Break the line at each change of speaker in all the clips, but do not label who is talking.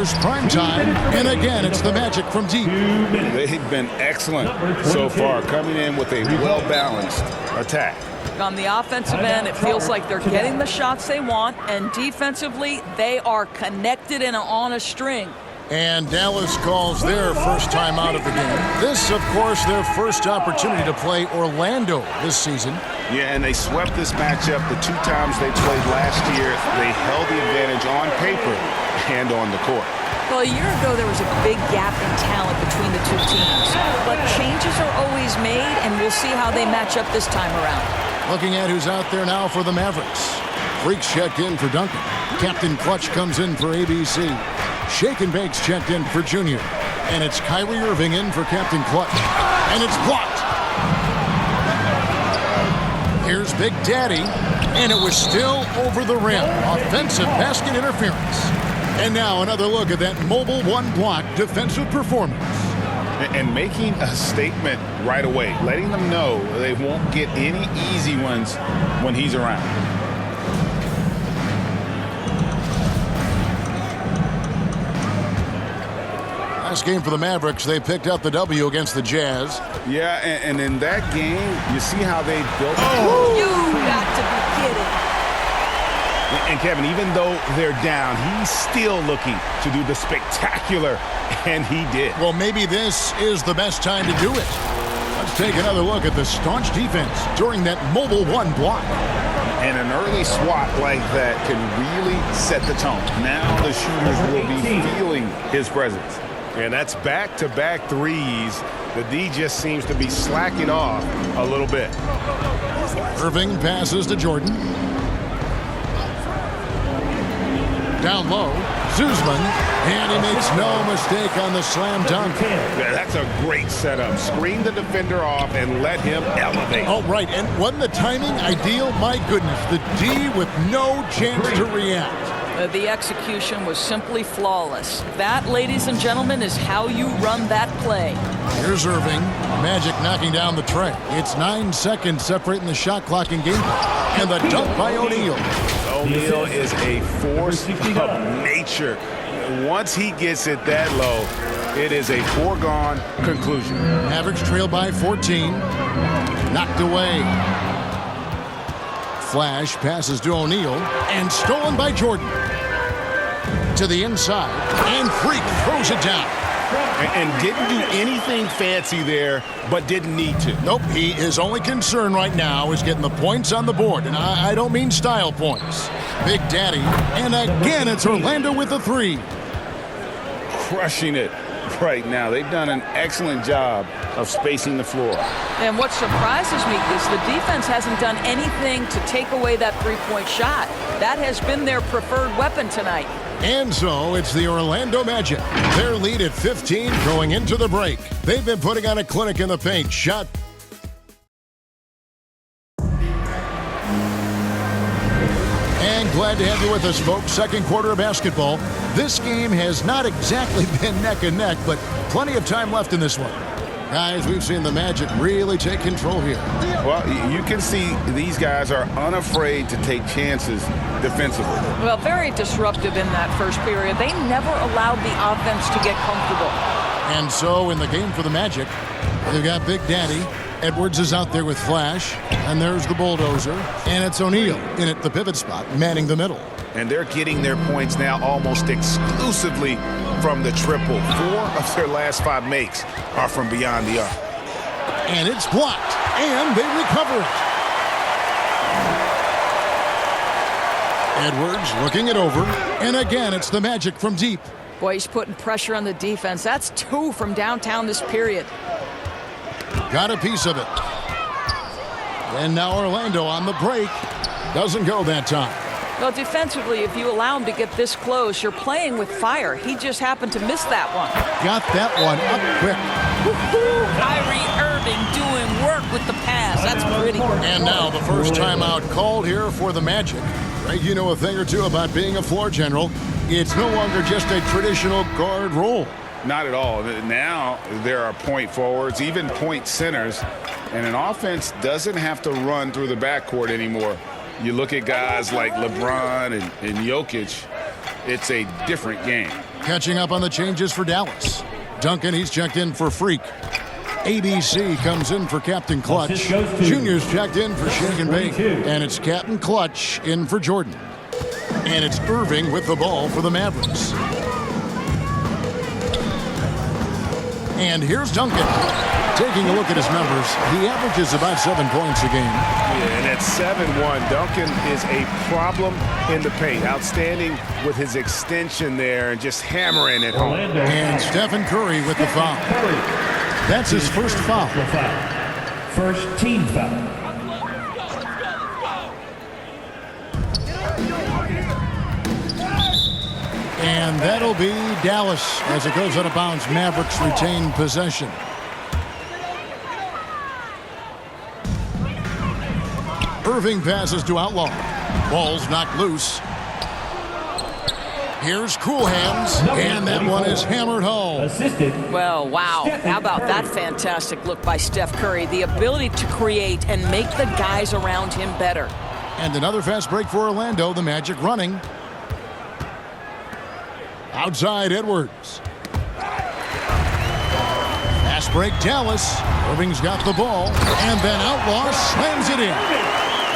Here's prime time, and again, it's the Magic from deep.
They've been excellent so far, coming in with a well-balanced attack.
On the offensive end, it feels like they're getting the shots they want, and defensively, they are connected and on a string.
And Dallas calls their first time out of the game. This, of course, their first opportunity to play Orlando this season.
Yeah, and they swept this matchup the 2 times they played last year. They held the advantage on paper and on the court.
Well, a year ago, there was a big gap in talent between the two teams. But changes are always made, and we'll see how they match up this time around.
Looking at who's out there now for the Mavericks. Freaks checked in for Duncan. Captain Clutch comes in for ABC. Shake and Bake's checked in for Junior. And it's Kyrie Irving in for Captain Clutch. And it's blocked. Here's Big Daddy. And it was still over the rim. Offensive basket interference. And now another look at that mobile one block defensive performance.
And making a statement right away, letting them know they won't get any easy ones when he's around.
Last game for the Mavericks, they picked up the W against the Jazz.
Yeah, and in that game, you see how they built.
Oh! You got to be kidding.
And Kevin, even though they're down, he's still looking to do the spectacular, and he did.
Well, maybe this is the best time to do it. Let's take another look at the staunch defense during that mobile one block.
And an early swat like that can really set the tone. Now the shooters will be feeling his presence.
And that's back-to-back threes. The D just seems to be slacking off a little bit.
Irving passes to Jordan. Down low, Zuzman, and he makes no mistake on the slam dunk.
Yeah, that's a great setup. Screen the defender off and let him elevate.
Oh, right, and wasn't the timing ideal? My goodness, the D with no chance to react.
The execution was simply flawless. That, ladies and gentlemen, is how you run that play.
Here's Irving. Magic knocking down the tray. It's 9 seconds separating the shot clock and game clock. And the dunk by O'Neal.
O'Neal is a force of nature. Once he gets it that low, it is a foregone conclusion.
Mavericks trail by 14. Knocked away. Flash passes to O'Neal. And stolen by Jordan. To the inside. And Freak throws it down.
And didn't do anything fancy there, but didn't need to.
Nope, his only concern right now is getting the points on the board. And I don't mean style points. Big Daddy. And again, it's Orlando with the 3.
Crushing it right now. They've done an excellent job of spacing the floor.
And what surprises me is the defense hasn't done anything to take away that three-point shot. That has been their preferred weapon tonight.
And so it's the Orlando Magic. Their lead at 15 going into the break. They've been putting on a clinic in the paint. Shot. And glad to have you with us, folks. Second quarter of basketball. This game has not exactly been neck and neck, but plenty of time left in this one. Guys, we've seen the Magic really take control here.
Well, you can see these guys are unafraid to take chances defensively.
Well, very disruptive in that first period. They never allowed the offense to get comfortable.
And so in the game for the Magic, they've got Big Daddy. Edwards is out there with Flash. And there's the bulldozer. And it's O'Neal in at the pivot spot, manning the middle.
And they're getting their points now almost exclusively from the triple. 4 of their last 5 makes are from beyond the arc.
And it's blocked. And they recover it. Edwards looking it over. And again, it's the Magic from deep.
Boy, he's putting pressure on the defense. That's 2 from downtown this period.
Got a piece of it. And now Orlando on the break. Doesn't go that time.
Well, defensively, if you allow him to get this close, you're playing with fire. He just happened to miss that one.
Got that one up quick.
Kyrie Irving doing work with the pass. That's pretty.
And now the first timeout called here for the Magic. Right, you know a thing or two about being a floor general. It's no longer just a traditional guard role.
Not at all. Now there are point forwards, even point centers, and an offense doesn't have to run through the backcourt anymore. You look at guys like LeBron and Jokic, it's a different game.
Catching up on the changes for Dallas. Duncan, he's checked in for Freak. ABC comes in for Captain Clutch. Junior's checked in for Shake and Bake. And it's Captain Clutch in for Jordan. And it's Irving with the ball for the Mavericks. And here's Duncan. Taking a look at his numbers, he averages about 7 points a game.
Yeah, and at 7-1, Duncan is a problem in the paint. Outstanding with his extension there and just hammering it home.
And Stephen Curry with the foul. That's his first foul.
First team foul.
And that'll be Dallas as it goes out of bounds. Mavericks retain possession. Irving passes to Outlaw. Ball's knocked loose. Here's Cool Hands, and that one is hammered home.
Well, wow. How about that fantastic look by Steph Curry? The ability to create and make the guys around him better.
And another fast break for Orlando, the Magic running. Outside Edwards. Fast break Dallas. Irving's got the ball, and then Outlaw slams it in.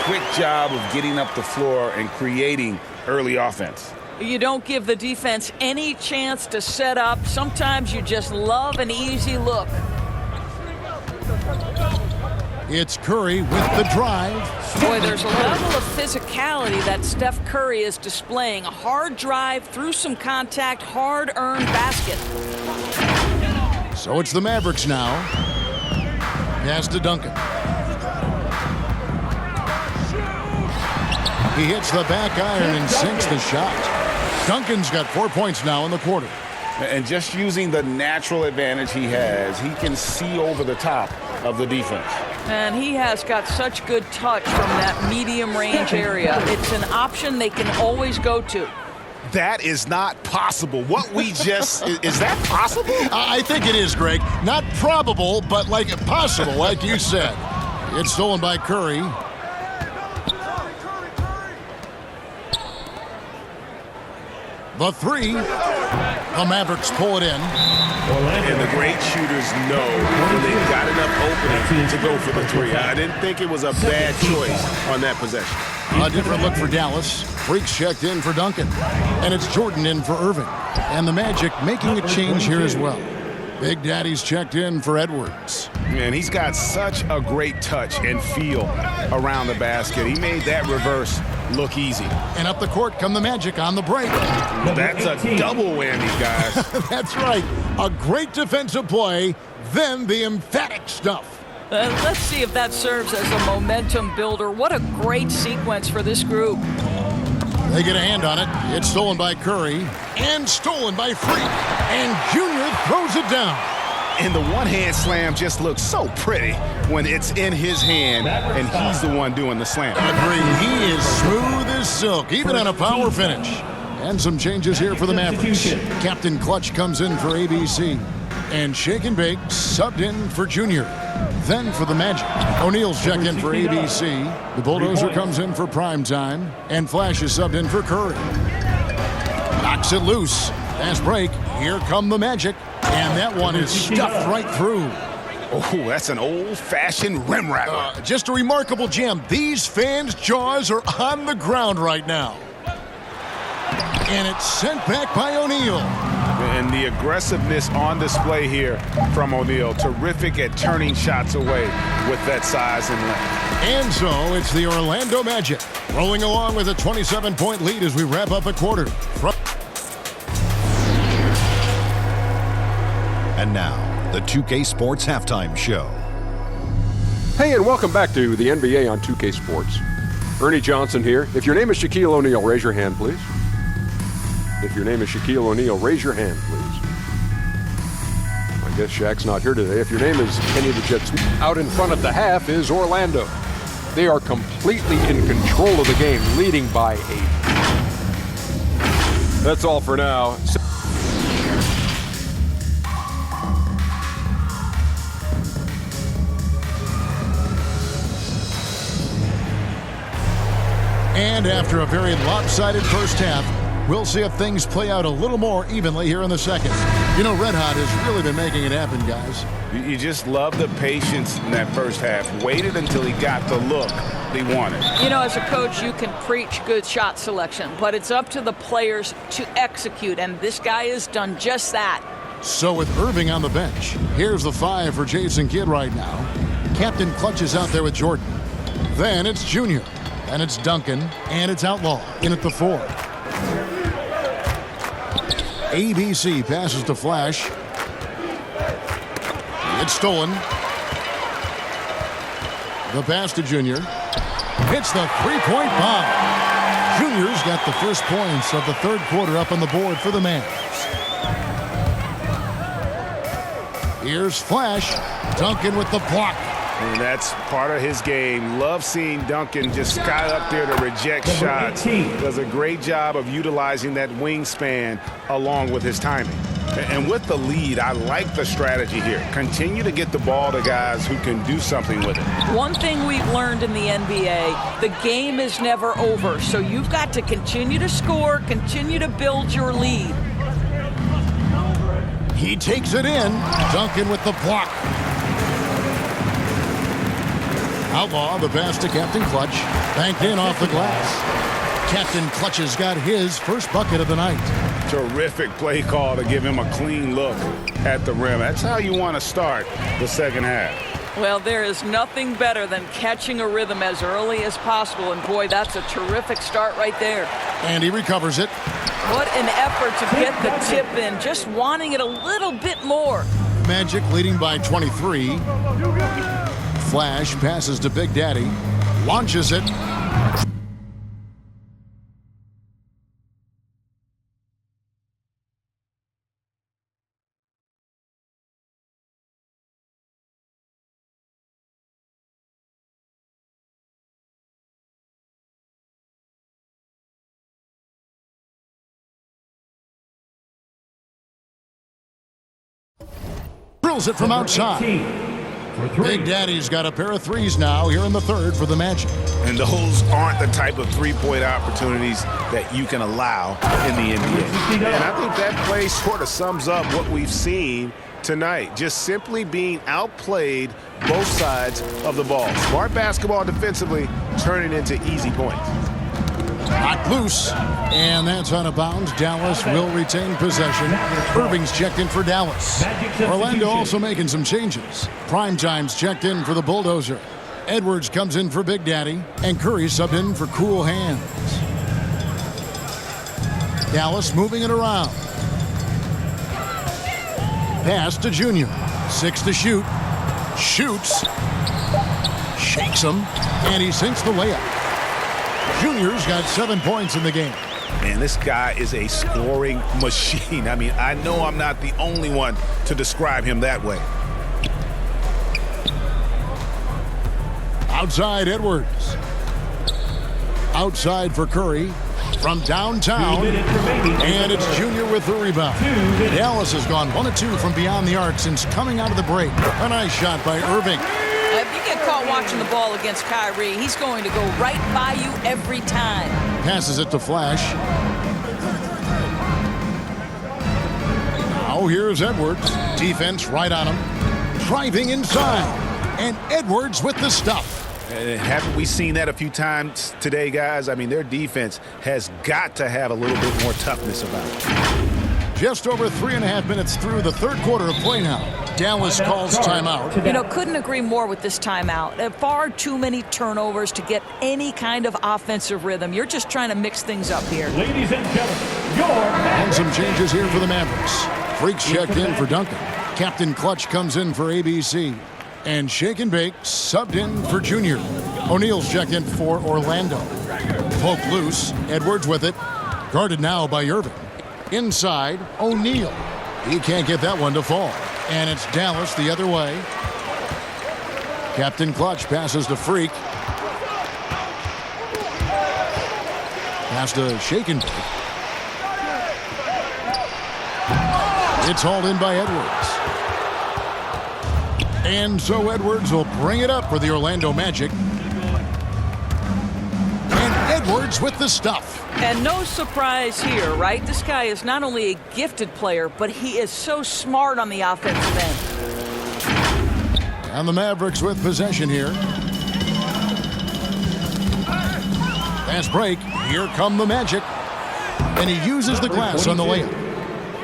Quick job of getting up the floor and creating early offense.
You don't give the defense any chance to set up. Sometimes you just love an easy look.
It's Curry with the drive.
Boy, there's a level of physicality that Steph Curry is displaying. A hard drive through some contact, hard-earned basket.
So it's the Mavericks now. Pass to Duncan. He hits the back iron and sinks the shot. Duncan's got 4 points now in the quarter.
And just using the natural advantage he has, he can see over the top of the defense.
And he has got such good touch from that medium range area. It's an option they can always go to.
That is not possible. What we just, is that possible?
I think it is, Greg. Not probable, but like possible, like you said. It's stolen by Curry. The three. The Mavericks pull it in.
And the great shooters know when they've got enough opening to go for the three. I didn't think it was a bad choice on that possession.
A different look for Dallas. Freaks checked in for Duncan. And it's Jordan in for Irving. And the Magic making a change here as well. Big Daddy's checked in for Edwards.
And he's got such a great touch and feel around the basket. He made that reverse look easy.
And up the court come the Magic on the break.
That's a double whammy, guys.
That's right. A great defensive play, then the emphatic stuff.
Let's see if that serves as a momentum builder. What a great sequence for this group.
They get a hand on it. It's stolen by Curry and stolen by Freak. And Junior throws it down.
And the one-hand slam just looks so pretty when it's in his hand and he's the one doing the slam.
Agree. He is smooth as silk, even on a power finish. And some changes here for the Mavericks. Captain Clutch comes in for ABC. And Shake and Bake subbed in for Junior. Then for the Magic, O'Neal's checked in for ABC. The Bulldozer comes in for Primetime. And Flash is subbed in for Curry. Knocks it loose. Fast break. Here come the Magic. And that one is stuffed right through.
Oh, that's an old-fashioned rim rattler.
Just a remarkable jam. These fans' jaws are on the ground right now. And it's sent back by O'Neal.
And the aggressiveness on display here from O'Neal. Terrific at turning shots away with that size and length.
And so it's the Orlando Magic rolling along with a 27-point lead as we wrap up a quarter.
And now, the 2K Sports Halftime Show.
Hey, and welcome back to the NBA on 2K Sports. Ernie Johnson here. If your name is Shaquille O'Neal, raise your hand, please. If your name is Shaquille O'Neal, raise your hand, please. I guess Shaq's not here today. If your name is Kenny the Jet Smith, out in front at the half is Orlando. They are completely in control of the game, leading by 8. That's all for now.
And after a very lopsided first half, We'll see if things play out a little more evenly here in the second. You know, Red Hot has really been making it happen, guys.
You just love the patience in that first half. Waited until he got the look he wanted.
You know, as a coach, you can preach good shot selection, but it's up to the players to execute, and this guy has done just that.
So with Irving on the bench, here's the 5 for Jason Kidd right now. Captain Clutch is out there with Jordan. Then it's Junior. Then it's Duncan. And it's Outlaw in at the 4. ABC passes to Flash. It's stolen. The pass to Junior. Hits the three-point bomb. Junior's got the first points of the third quarter up on the board for the Mavs. Here's Flash. Duncan with the block.
And that's part of his game. Love seeing Duncan just sky up there to reject shots. Does a great job of utilizing that wingspan along with his timing. And with the lead, I like the strategy here. Continue to get the ball to guys who can do something with it. One
thing we've learned in the NBA, the game is never over. So you've got to continue to score, continue to build your lead.
He takes it in. Duncan with the block. Outlaw, the pass to Captain Clutch. Banked in off the glass. Captain Clutch has got his first bucket of the night.
Terrific play call to give him a clean look at the rim. That's how you want to start the second half.
Well, there is nothing better than catching a rhythm as early as possible. And, boy, that's a terrific start right there.
And he recovers it.
What an effort to get the tip in. Just wanting it a little bit more.
Magic leading by 23. Flash passes to Big Daddy. Launches it. Drills it from outside. Big Daddy's got a pair of threes now here in the third for the Magic.
And those aren't the type of three-point opportunities that you can allow in the NBA. And I think that play sort of sums up what we've seen tonight. Just simply being outplayed both sides of the ball. Smart basketball defensively turning into easy points.
Knocked loose, and that's out of bounds. Dallas will retain possession. Irving's checked in for Dallas. Orlando also making some changes. Primetime's checked in for the Bulldozer. Edwards comes in for Big Daddy, and Curry subbed in for Cool Hands. Dallas moving it around. Pass to Junior. 6 to shoot. Shoots. Shakes him, and he sinks the layup. Junior's got 7 points in the game.
Man, this guy is a scoring machine. I mean, I know I'm not the only one to describe him that way.
Outside Edwards. Outside for Curry. From downtown. And it's Junior with the rebound. Dallas has gone 1 of 2 from beyond the arc since coming out of the break. A nice shot by Irving.
If you get caught watching the ball against Kyrie, he's going to go right by you every time.
Passes it to Flash. Now here's Edwards. Defense right on him. Driving inside. And Edwards with the stuff.
Haven't we seen that a few times today, guys? I mean, their defense has got to have a little bit more toughness about it.
Just over 3.5 minutes through the third quarter of play now. Dallas calls timeout.
You know, couldn't agree more with this timeout. Far too many turnovers to get any kind of offensive rhythm. You're just trying to mix things up here.
Ladies and gentlemen, your
And some changes here for the Mavericks. Freaks checked in for Duncan. Captain Clutch comes in for ABC. And Shake and Bake subbed in for Junior. O'Neal's checked in for Orlando. Poke loose. Edwards with it. Guarded now by Irving. Inside, O'Neal. He can't get that one to fall. And it's Dallas the other way. Captain Clutch passes to Freak. Pass to Shake and Bake. It's hauled in by Edwards. And so Edwards will bring it up for the Orlando Magic. And Edwards Edwards with the stuff.
And no surprise here, right? This guy is not only a gifted player, but he is so smart on the offensive end.
And the Mavericks with possession here. Fast break. Here come the Magic. And he uses the glass on the layup.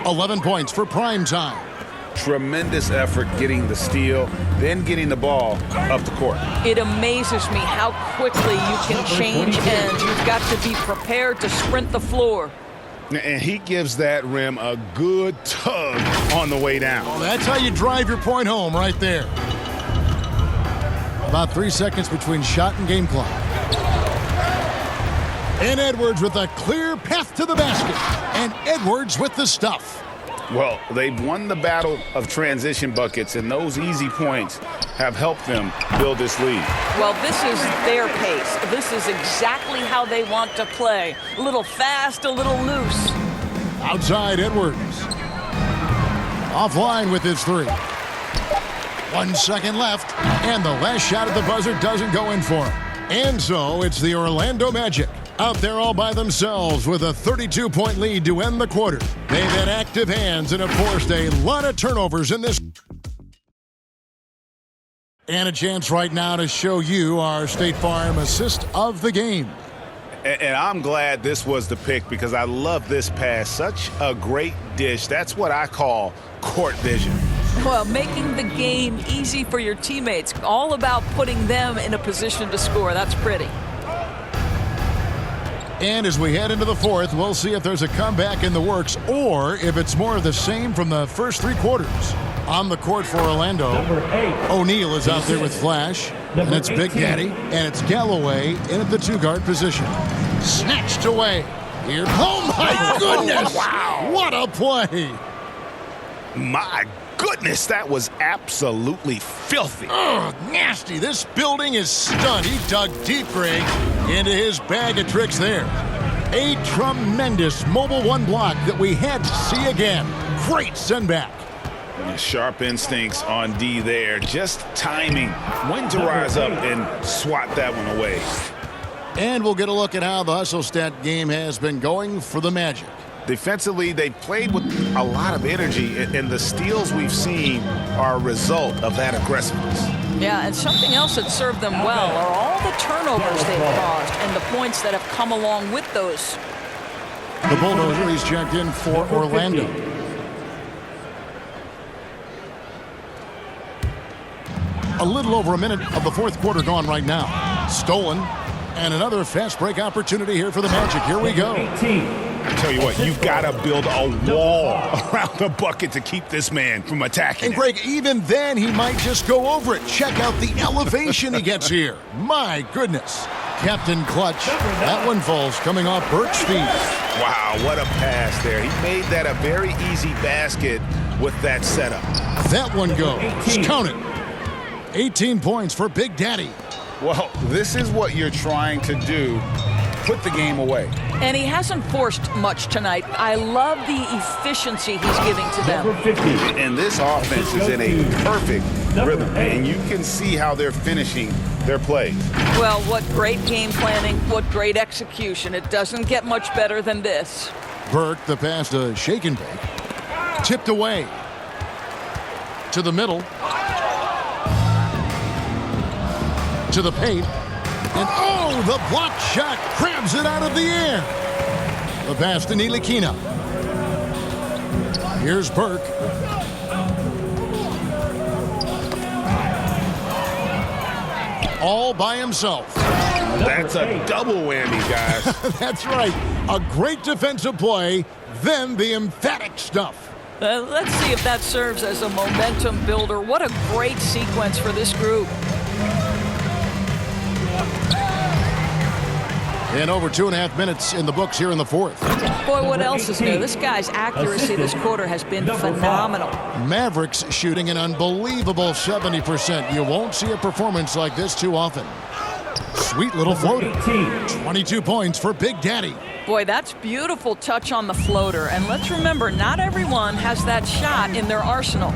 11 points for prime time.
Tremendous effort getting the steal, then getting the ball up the court.
It amazes me how quickly you can change ends. You've got to be prepared to sprint the floor.
And he gives that rim a good tug on the way down.
Well, that's how you drive your point home right there. About 3 seconds between shot and game clock. And Edwards with a clear path to the basket. And Edwards with the stuff.
Well, they've won the battle of transition buckets, and those easy points have helped them build this lead.
Well, this is their pace. This is exactly how they want to play. A little fast, a little loose.
Outside Edwards. Offline with his three. 1 second left, and the last shot at the buzzer doesn't go in for him. And so it's the Orlando Magic out there all by themselves with a 32-point lead to end the quarter. They've had active hands and have forced a lot of turnovers in this. And a chance right now to show you our State Farm assist of the game.
And I'm glad this was the pick because I love this pass. Such a great dish. That's what I call court vision.
Well, making the game easy for your teammates. All about putting them in a position to score. That's pretty.
And as we head into the fourth, we'll see if there's a comeback in the works or if it's more of the same from the first 3 quarters. On the court for Orlando, O'Neal is out there with Flash, and it's Big Daddy, and it's Galloway in at the 2-guard position. Snatched away. Here. Oh, my goodness!
Wow.
What a play!
My goodness, that was absolutely filthy.
Oh, nasty. This building is stunned. He dug deep, Greg, into his bag of tricks there. A tremendous mobile 1 block that we had to see again. Great send back.
Sharp instincts on D there. Just timing when to rise up and swat that one away.
And we'll get a look at how the hustle stat game has been going for the Magic.
Defensively, they played with a lot of energy, and the steals we've seen are a result of that aggressiveness.
Yeah, and something else that served them well are all the turnovers they've caused and the points that have come along with those.
The Bulldozer is checked in for Orlando. A little over a minute of the fourth quarter gone right now. Stolen. And another fast break opportunity here for the Magic. Here we go.
I tell you what, you've got to build a wall around the bucket to keep this man from attacking.
And Greg, even then, he might just go over it. Check out the elevation he gets here. My goodness. Captain Clutch. That one falls coming off Burke's feet.
Wow, what a pass there. He made that a very easy basket with that setup.
That one goes. Count it. 18 points for Big Daddy.
Well, this is what you're trying to do. Put the game away.
And he hasn't forced much tonight. I love the efficiency he's giving to them.
And this offense is in a perfect rhythm. And you can see how they're finishing their plays.
Well, what great game planning, what great execution. It doesn't get much better than this.
Burke, the pass to Shake and Bake. Tipped away. To the middle. To the paint. And oh, the block shot grabs it out of the air. The pass to Ntilikina. Here's Burke. All by himself.
That's a double whammy, guys.
That's right. A great defensive play, then the emphatic stuff.
Let's see if that serves as a momentum builder. What a great sequence for this group.
And over 2.5 minutes in the books here in the fourth.
Boy, what else is new? This guy's accuracy this quarter has been phenomenal.
Mavericks shooting an unbelievable 70%. You won't see a performance like this too often. Sweet little floater. 22 points for Big Daddy.
Boy, that's beautiful touch on the floater. And let's remember, not everyone has that shot in their arsenal.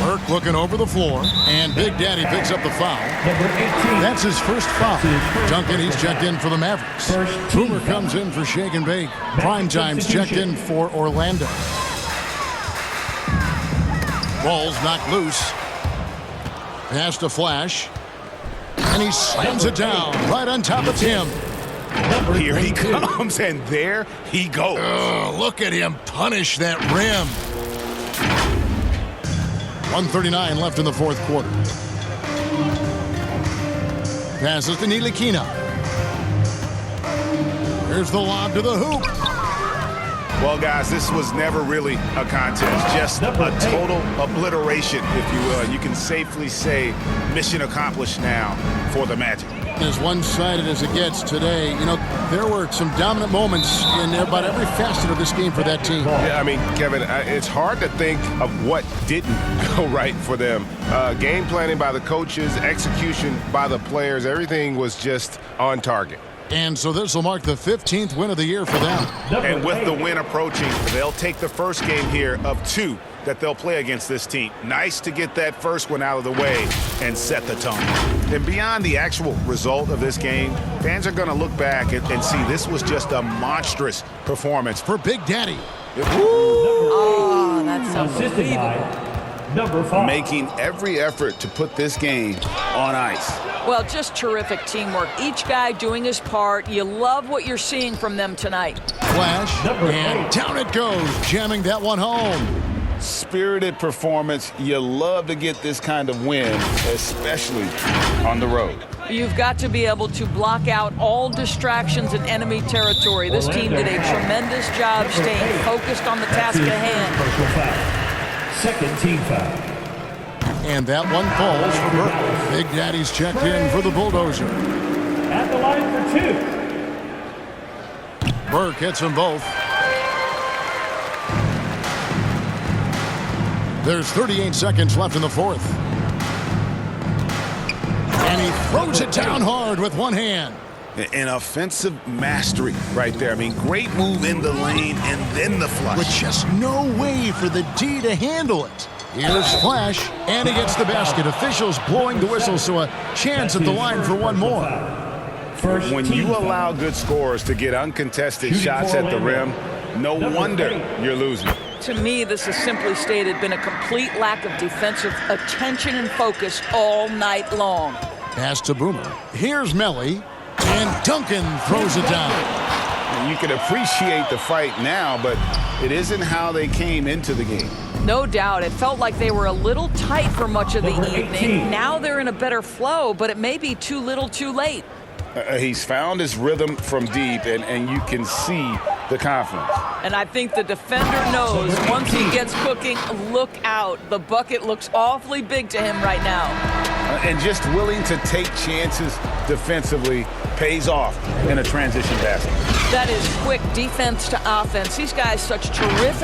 Burke looking over the floor, and Big Daddy picks up the foul.
Number 18.
That's his first foul. Duncan, he's checked in for the Mavericks. Boomer comes in for Shake and Bake. Prime Time's checked in for Orlando. Ball's knocked loose. Pass to Flash. And he slams it down right on top of Tim.
Here he comes, and there he goes.
Oh, look at him punish that rim. 1:39 left in the fourth quarter. Passes to Ntilikina. Here's the lob to the hoop.
Well, guys, this was never really a contest, just a total obliteration, if you will. And you can safely say mission accomplished now for the Magic.
As one-sided as it gets today, you know, there were some dominant moments in about every facet of this game for that team.
Yeah, I mean, Kevin, it's hard to think of what didn't go right for them. Game planning by the coaches, execution by the players, everything was just on target.
And so this will mark the 15th win of the year for them.
And with the win approaching, they'll take the first game here of 2 that they'll play against this team. Nice to get that first one out of the way and set the tone. And beyond the actual result of this game, fans are going to look back and see this was just a monstrous performance
For Big Daddy.
Oh, that's
Assisted
unbelievable.
by number 5.
making every effort to put this game on ice.
Well, just terrific teamwork. Each guy doing his part. You love what you're seeing from them tonight.
Flash,
Number
and
8.
down it goes, jamming that one home.
Spirited performance. You love to get this kind of win, especially on the road.
You've got to be able to block out all distractions in enemy territory. This team did a tremendous job staying focused on the task at hand.
Personal foul. Second team foul.
And that one falls for Burke. Big Daddy's checked in for the Bulldozer.
At the line for 2.
Burke hits them both. There's 38 seconds left in the fourth. And he throws it down hard with one hand.
An offensive mastery right there. I mean, great move in the lane and then the flush.
With just no way for the D to handle it. Here's Flash, and he gets the basket. Officials blowing the whistle, so a chance at the line for one more.
First
When
team
you
foul.
allow good scorers to get uncontested
Shooting
shots
for
at the
Orlando.
rim, no wonder you're losing.
To me, this has simply stated been a complete lack of defensive attention and focus all night long.
Pass to Boomer. Here's Melly, and Duncan throws it down.
And you can appreciate the fight now, but it isn't how they came into the game.
No doubt. It felt like they were a little tight for much of the
Number
evening.
18.
Now they're in a better flow, but it may be too little too late.
He's found his rhythm from deep, and you can see the confidence.
And I think the defender knows once he gets cooking, look out. The bucket looks awfully big to him right now.
And just willing to take chances defensively pays off in a transition basket.
That is quick defense to offense. These guys such terrific